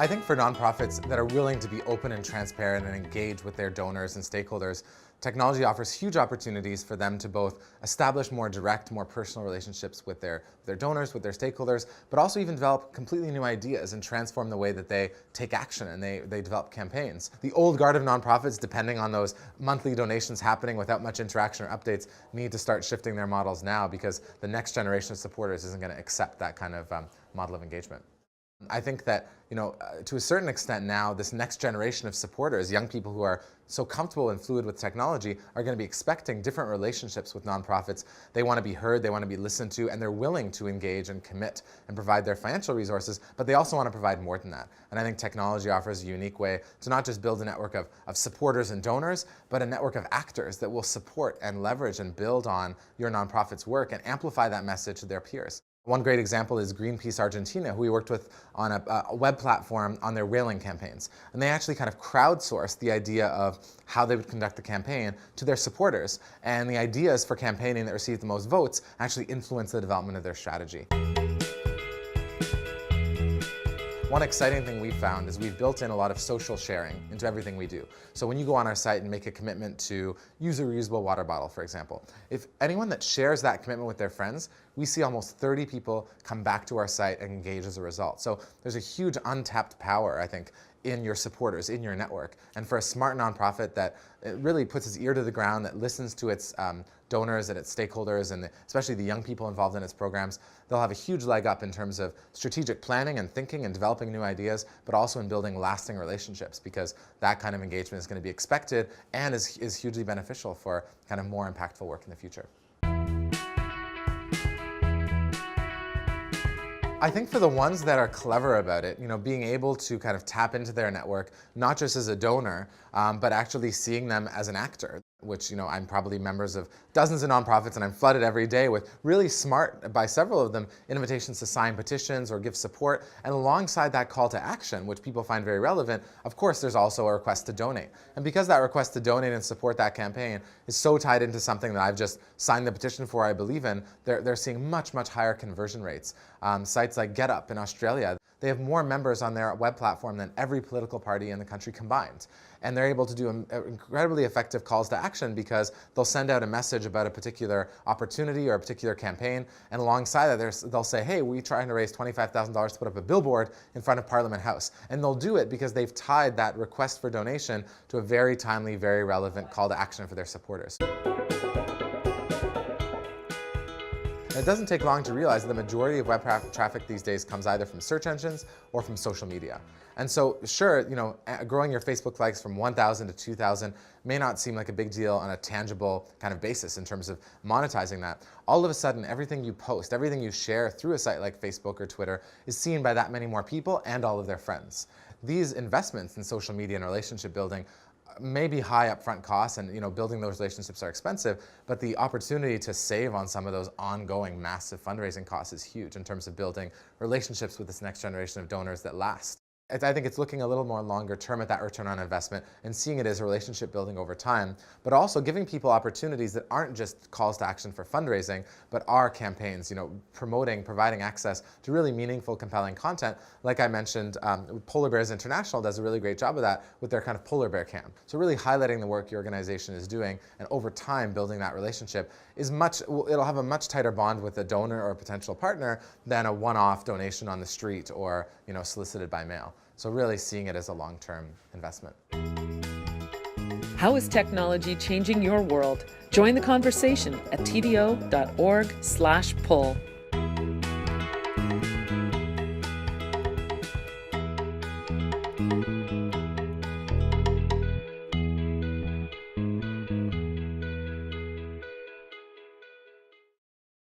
I think for nonprofits that are willing to be open and transparent and engage with their donors and stakeholders, technology offers huge opportunities for them to both establish more direct, more personal relationships with their donors, with their stakeholders, but also even develop completely new ideas and transform the way that they take action and they develop campaigns. The old guard of nonprofits, depending on those monthly donations happening without much interaction or updates, need to start shifting their models now, because the next generation of supporters isn't going to accept that kind of model of engagement. I think that, to a certain extent now, this next generation of supporters, young people who are so comfortable and fluid with technology, are going to be expecting different relationships with nonprofits. They want to be heard, they want to be listened to, and they're willing to engage and commit and provide their financial resources, but they also want to provide more than that. And I think technology offers a unique way to not just build a network of supporters and donors, but a network of actors that will support and leverage and build on your nonprofit's work and amplify that message to their peers. One great example is Greenpeace Argentina, who we worked with on a web platform on their whaling campaigns. And they actually kind of crowdsourced the idea of how they would conduct the campaign to their supporters. And the ideas for campaigning that received the most votes actually influenced the development of their strategy. One exciting thing we've found is we've built in a lot of social sharing into everything we do. So when you go on our site and make a commitment to use a reusable water bottle, for example, if anyone that shares that commitment with their friends, we see almost 30 people come back to our site and engage as a result. So there's a huge untapped power, I think, in your supporters, in your network. And for a smart nonprofit that really puts its ear to the ground, that listens to its donors and its stakeholders, and especially the young people involved in its programs, they'll have a huge leg up in terms of strategic planning and thinking and developing new ideas, but also in building lasting relationships, because that kind of engagement is going to be expected and is hugely beneficial for kind of more impactful work in the future. I think for the ones that are clever about it, being able to kind of tap into their network, not just as a donor, but actually seeing them as an actor, which, I'm probably members of dozens of nonprofits, and I'm flooded every day with really smart, by several of them, invitations to sign petitions or give support. And alongside that call to action, which people find very relevant, of course, there's also a request to donate. And because that request to donate and support that campaign is so tied into something that I've just signed the petition for, I believe in, they're seeing much, much higher conversion rates. Sites like GetUp in Australia, they have more members on their web platform than every political party in the country combined. And they're able to do incredibly effective calls to action, because they'll send out a message about a particular opportunity or a particular campaign, and alongside that they'll say, hey, we're trying to raise $25,000 to put up a billboard in front of Parliament House. And they'll do it because they've tied that request for donation to a very timely, very relevant call to action for their supporters. And it doesn't take long to realize that the majority of web traffic these days comes either from search engines or from social media. And so, sure, growing your Facebook likes from 1,000 to 2,000 may not seem like a big deal on a tangible kind of basis in terms of monetizing that. All of a sudden, everything you post, everything you share through a site like Facebook or Twitter is seen by that many more people and all of their friends. These investments in social media and relationship building may be high upfront costs, and building those relationships are expensive, but the opportunity to save on some of those ongoing massive fundraising costs is huge in terms of building relationships with this next generation of donors that last. I think it's looking a little more longer term at that return on investment and seeing it as a relationship building over time, but also giving people opportunities that aren't just calls to action for fundraising, but are campaigns, providing access to really meaningful, compelling content. Like I mentioned, Polar Bears International does a really great job of that with their kind of Polar Bear Cam. So really highlighting the work your organization is doing, and over time building that relationship it'll have a much tighter bond with a donor or a potential partner than a one-off donation on the street or solicited by mail. So really seeing it as a long-term investment. How is technology changing your world? Join the conversation at tdo.org/poll.